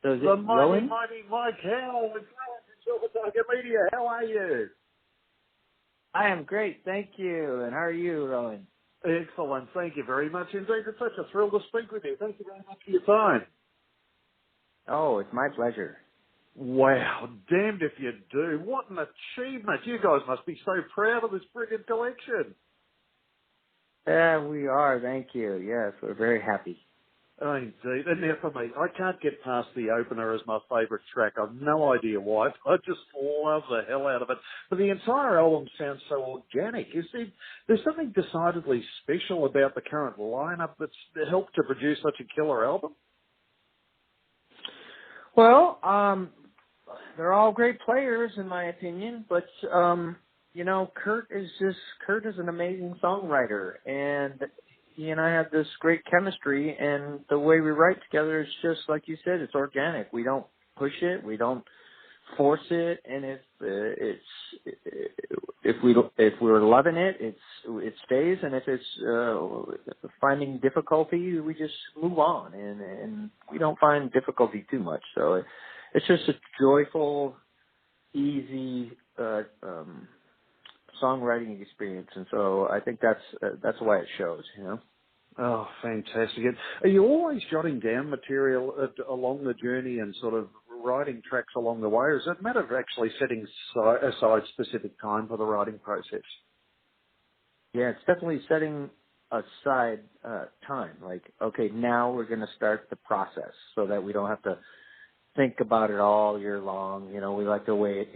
So is The it mighty, Rowan? mighty Mike Howe with Silver Tiger Media. How are you? I am great, thank you. And how are you, Rowan? Excellent. Thank you very much indeed. It's such a thrill to speak with you. Thank you very much for your time. Oh, it's my pleasure. Wow, damned if you do. What an achievement. You guys must be so proud of this brilliant collection. Yeah, we are, thank you. Yes, we're very happy. Oh, indeed. And now for me, I can't get past the opener as my favourite track. I've no idea why. I just love the hell out of it. But the entire album sounds so organic. There's something decidedly special about the current lineup that's helped to produce such a killer album? Well, they're all great players in my opinion, but Kurt is an amazing songwriter, and he and I have this great chemistry, and the way we write together is just like you said, it's organic. We don't push it, we don't force it, and if we're loving it, it stays, and if it's finding difficulty, we just move on, and we don't find difficulty too much. So it's just a joyful, easy songwriting experience, and so I think that's why it shows. Oh, fantastic. And are you always jotting down material along the journey and sort of writing tracks along the way, or is it a matter of actually setting aside specific time for the writing process? Yeah, it's definitely setting aside time. Like, okay, now we're going to start the process so that we don't have to think about it all year long. We like to wait,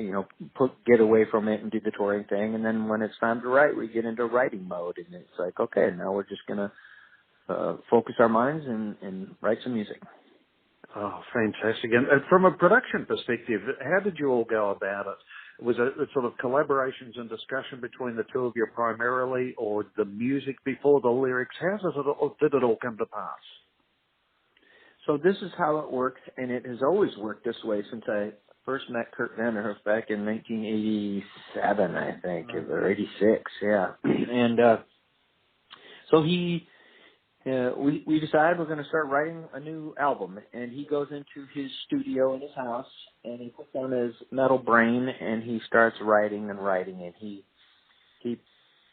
get away from it and do the touring thing. And then when it's time to write, we get into writing mode. And it's like, okay, now we're just going to focus our minds and write some music. Oh, fantastic. And from a production perspective, how did you all go about it? Was it a sort of collaborations and discussion between the two of you primarily, or the music before the lyrics? How did it all come to pass? So this is how it works, and it has always worked this way since I first met Kurt Vanderhoof back in 1987, I think, or 86, yeah. And so we decided we're going to start writing a new album, and he goes into his studio in his house, and he puts on his metal brain, and he starts writing, and he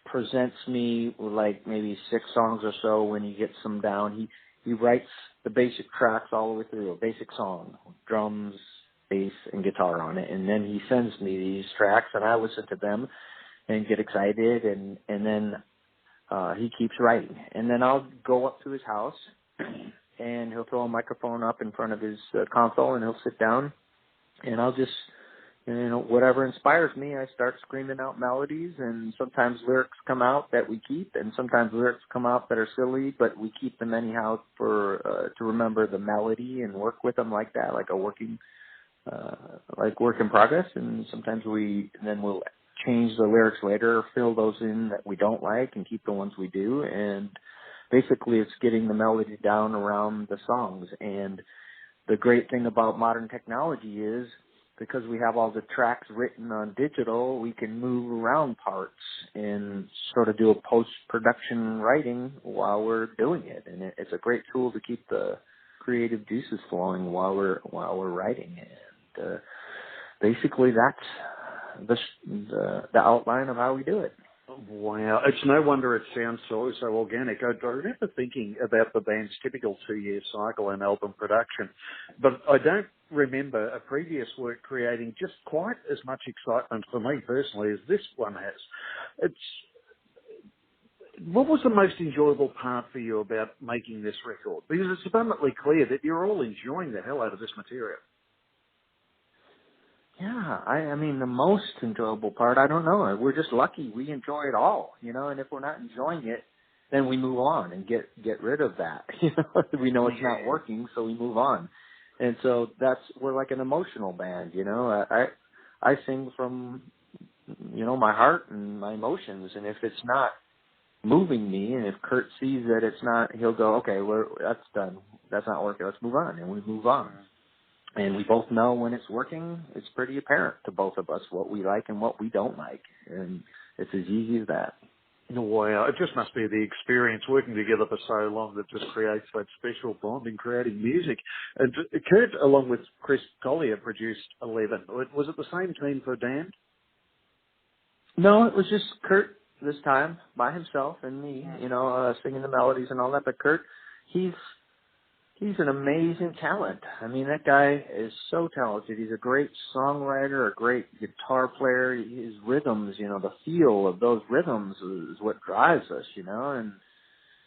presents me with like maybe 6 songs or so. When he gets them down, he writes the basic tracks all the way through, a basic song, drums, bass, and guitar on it, and then he sends me these tracks, and I listen to them and get excited, and then he keeps writing. And then I'll go up to his house, and he'll throw a microphone up in front of his console, and he'll sit down, and I'll just, whatever inspires me, I start screaming out melodies, and sometimes lyrics come out that we keep, and sometimes lyrics come out that are silly, but we keep them anyhow to remember the melody and work with them like that, like work in progress. And sometimes we'll change the lyrics later, or fill those in that we don't like, and keep the ones we do. And basically, it's getting the melody down around the songs. And the great thing about modern technology is, because we have all the tracks written on digital, we can move around parts and sort of do a post-production writing while we're doing it. And it's a great tool to keep the creative juices flowing while we're writing. And basically, that's the outline of how we do it. Wow, it's no wonder it sounds so organic. I remember thinking about the band's typical 2-year cycle in album production, but I don't remember a previous work creating just quite as much excitement for me personally as this one has. What was the most enjoyable part for you about making this record? Because it's abundantly clear that you're all enjoying the hell out of this material. Yeah, I mean, the most enjoyable part, I don't know. We're just lucky. We enjoy it all, and if we're not enjoying it, then we move on and get rid of that. We know it's not working, so we move on. And so we're like an emotional band, I sing from, my heart and my emotions, and if it's not moving me, and if Kurt sees that it's not, he'll go, okay, that's done. That's not working. Let's move on, and we move on. And we both know when it's working. It's pretty apparent to both of us what we like and what we don't like. And it's as easy as that. Wow, it just must be the experience working together for so long that just creates that special bond in creating music. And Kurt, along with Chris Collier, produced 11. Was it the same team for Dan? No, it was just Kurt this time by himself and me, singing the melodies and all that. But Kurt, he's an amazing talent. I mean, that guy is so talented. He's a great songwriter, a great guitar player. His rhythms, the feel of those rhythms is what drives us, and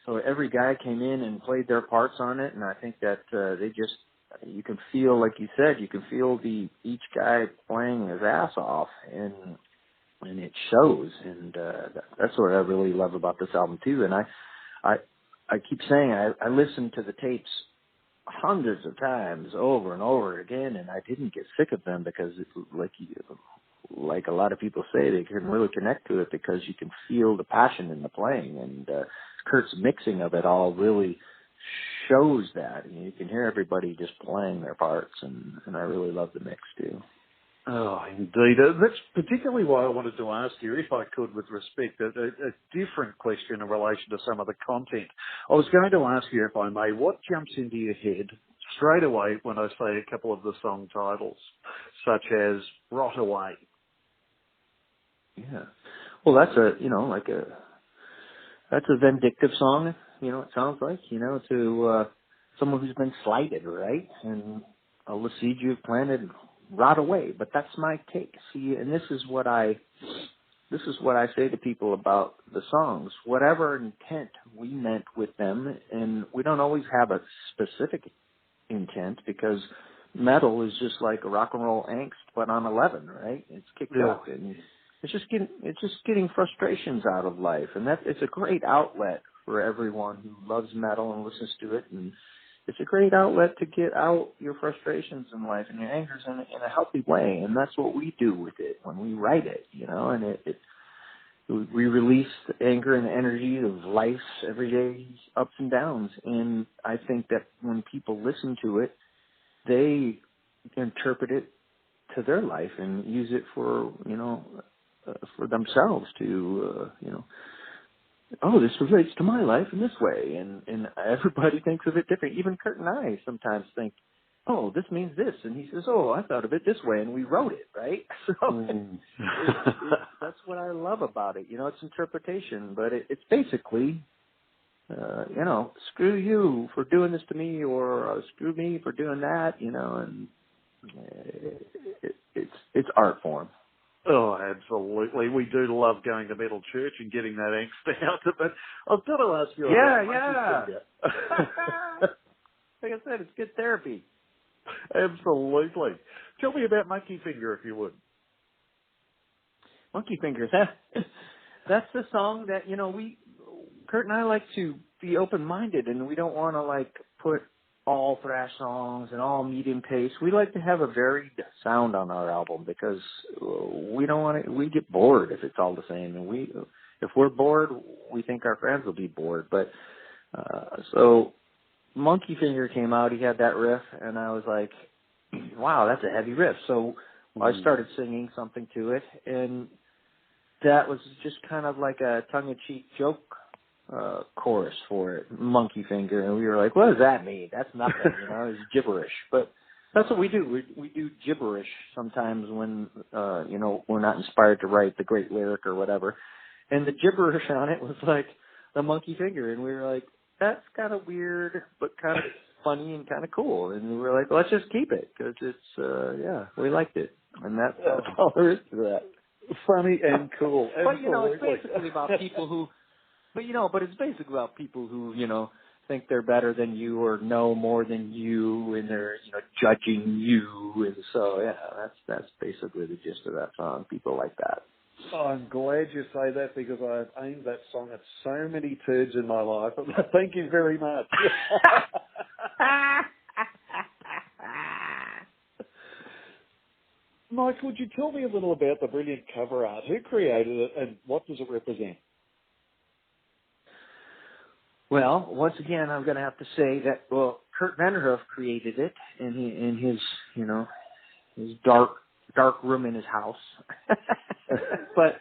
so every guy came in and played their parts on it, and I think that you can feel, like you said, you can feel each guy playing his ass off, and it shows, and that's what I really love about this album too. And I keep saying I listen to the tapes hundreds of times over and over again, and I didn't get sick of them because, like a lot of people say, they can really connect to it because you can feel the passion in the playing, and Kurt's mixing of it all really shows that. You can hear everybody just playing their parts, and I really love the mix too. Oh, indeed. That's particularly why I wanted to ask you, if I could, with respect, a different question in relation to some of the content. I was going to ask you, if I may, what jumps into your head straight away when I say a couple of the song titles, such as Rot Away? Yeah. Well, that's that's a vindictive song, it sounds like, to someone who's been slighted, right? And all the seeds you've planted rot away. But that's my take. See, and this is what I say to people about the songs. Whatever intent we meant with them, and we don't always have a specific intent, because metal is just like a rock and roll angst, but on 11, right? It's kicked up, and it's just getting frustrations out of life, and it's a great outlet for everyone who loves metal and listens to it, and it's a great outlet to get out your frustrations in life and your angers in a healthy way, and that's what we do with it when we write it, and we release the anger and the energy of life's everyday ups and downs, and I think that when people listen to it, they interpret it to their life and use it for themselves to, oh, this relates to my life in this way, and everybody thinks of it different. Even Kurt and I sometimes think, oh, this means this, and he says, oh, I thought of it this way, and we wrote it, right? So that's what I love about it. It's interpretation, but it's basically, screw you for doing this to me, or screw me for doing that, and it's art form. Oh, absolutely. We do love going to metal church and getting that angst out. But I've got to ask you about Like I said, it's good therapy. Absolutely. Tell me about Monkey Finger, if you would. Monkey Fingers, huh? That's the song that, Kurt and I like to be open-minded, and we don't want to, put all thrash songs and all medium pace. We like to have a varied sound on our album, because we don't want to, we get bored if it's all the same, and if we're bored, we think our friends will be bored. But so Monkey Finger came out, he had that riff, and I was like, wow, that's a heavy riff. So I started singing something to it, and that was just kind of like a tongue-in-cheek joke chorus for it, Monkey Finger, and we were like, what does that mean? That's nothing, it's gibberish. But that's what we do. We do gibberish sometimes when, we're not inspired to write the great lyric or whatever. And the gibberish on it was like the Monkey Finger, and we were like, that's kind of weird, but kind of funny and kind of cool. And we were like, let's just keep it, because it's, we liked it. And that's all there is to that. Funny and cool. But, it's basically about people who, but it's basically about people who, think they're better than you or know more than you, and they're, judging you. And so, that's basically the gist of that song. People like that. Oh, I'm glad you say that, because I've aimed that song at so many turds in my life. Thank you very much. Mike, would you tell me a little about the brilliant cover art? Who created it, and what does it represent? Well, once again, I'm going to have to say that, Kurt Vanderhoof created it in his dark room in his house. But,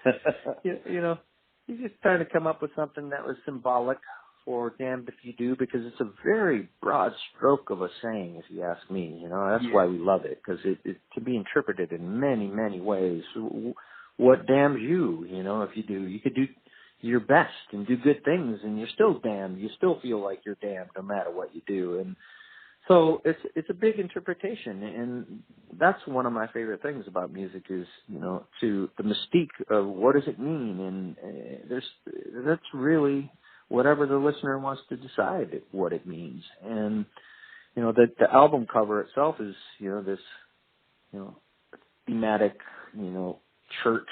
He's just trying to come up with something that was symbolic for Damned If You Do, because it's a very broad stroke of a saying, if you ask me. You know, that's Yeah. why we love it, because it can be interpreted in many, many ways. What damns you? You know, if you do, you could do your best and do good things, and you're still damned. You still feel like you're damned no matter what you do. And so it's a big interpretation, and that's one of my favorite things about music is, you know, to the mystique of what does it mean, and that's really whatever the listener wants to decide what it means. And you know, the album cover itself is, you know, this, you know, thematic, you know, church,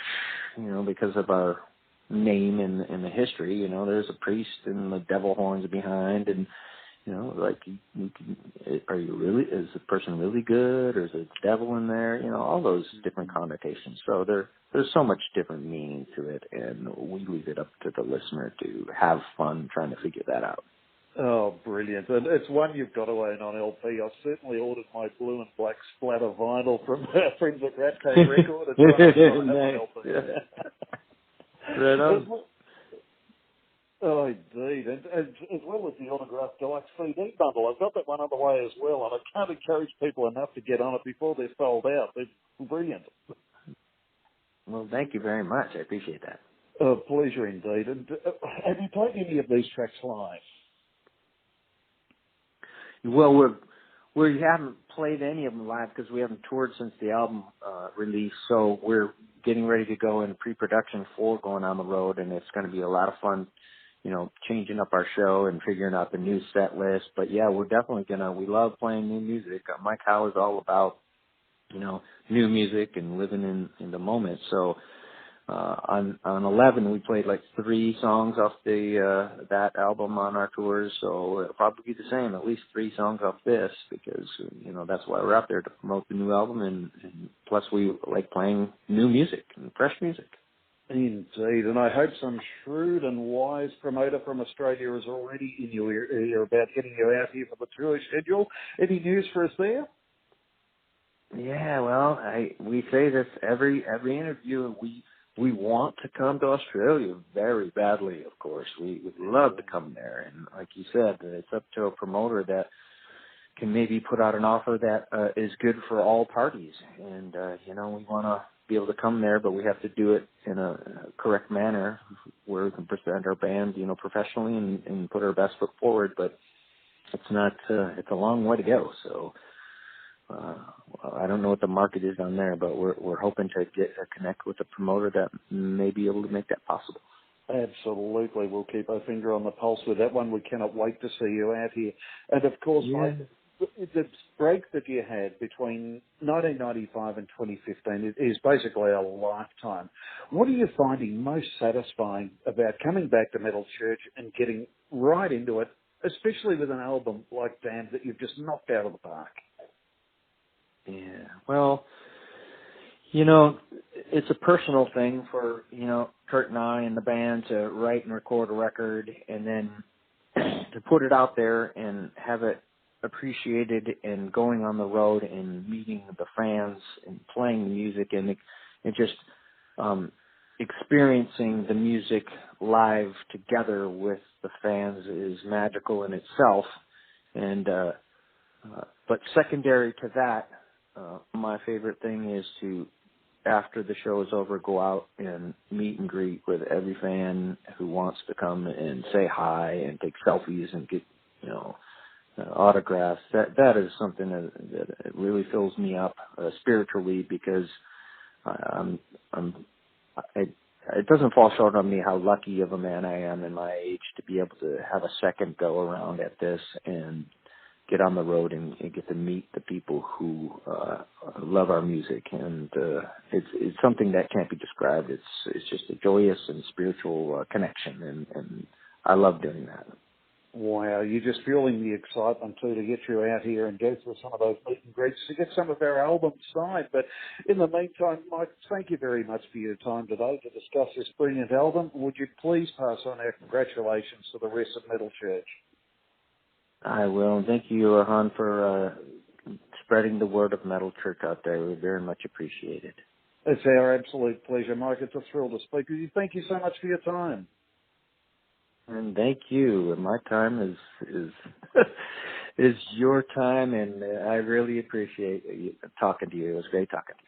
you know, because of our name in the history. You know, there's a priest and the devil horns behind, and you know, like, are you really, is the person really good, or is there a devil in there? You know, all those different connotations. So there's so much different meaning to it, and we leave it up to the listener to have fun trying to figure that out. Oh, brilliant. And it's one you've got to own on LP. I've certainly ordered my blue and black splatter vinyl from our friends at Rat Cave Record. It's one I've got to have on LP. Right on. Oh, indeed. And as well as the autographed deluxe CD bundle, I've got that one on the way as well, and I can't encourage people enough to get on it before they're sold out. They're brilliant. Well, thank you very much. I appreciate that. Pleasure indeed. And have you played any of these tracks live? Well, we haven't played any of them live because we haven't toured since the album release, so we're getting ready to go in pre-production for going on the road, and it's going to be a lot of fun, you know, changing up our show and figuring out the new set list. But yeah, we're definitely we love playing new music. Mike Howe is all about, you know, new music and living in the moment. So on 11 we played like 3 songs off that album on our tours, so it'll probably be the same, at least 3 songs off this, because you know, that's why we're out there, to promote the new album, and plus we like playing new music and fresh music. Indeed, and I hope some shrewd and wise promoter from Australia is already in your ear about getting you out here for the tour schedule. Any news for us there? Yeah, well, we say this every interview. We want to come to Australia very badly, of course. We would love to come there, and like you said, it's up to a promoter that can maybe put out an offer that is good for all parties. And you know, we want to be able to come there, but we have to do it in a correct manner where we can present our band, you know, professionally and put our best foot forward. But it's not. It's a long way to go. So I don't know what the market is on there, but we're hoping to connect with a promoter that may be able to make that possible. Absolutely. We'll keep our finger on the pulse with that one. We cannot wait to see you out here. And of course, yeah. The break that you had between 1995 and 2015 is basically a lifetime. What are you finding most satisfying about coming back to Metal Church and getting right into it, especially with an album like Damned that you've just knocked out of the park? Yeah. Well, you know, it's a personal thing for, you know, Kurt and I and the band to write and record a record, and then to put it out there and have it appreciated, and going on the road and meeting the fans and playing the music, and just experiencing the music live together with the fans is magical in itself. And but secondary to that, my favorite thing is to, after the show is over, go out and meet and greet with every fan who wants to come and say hi and take selfies and get, you know, autographs. That is something that really fills me up spiritually, because it doesn't fall short on me how lucky of a man I am in my age to be able to have a second go around at this and get on the road and get to meet the people who love our music. And it's something that can't be described. It's just a joyous and spiritual connection, and I love doing that. Wow, you're just fueling the excitement too, to get you out here and go through some of those meet and greets to get some of our albums signed. But in the meantime, Mike, thank you very much for your time today to discuss this brilliant album. Would you please pass on our congratulations to the rest of Metal Church? I will. Thank you, Han, for spreading the word of Metal Church out there. We very much appreciate it. It's our absolute pleasure, Mike. It's a thrill to speak with you. Thank you so much for your time. And thank you. My time is is your time, and I really appreciate talking to you. It was great talking to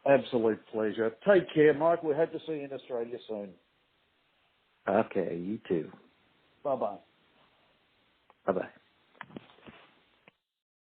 Absolute pleasure. Take care, Mike. We hope to see you in Australia soon. you. Okay, you too. Bye-bye. Bye bye.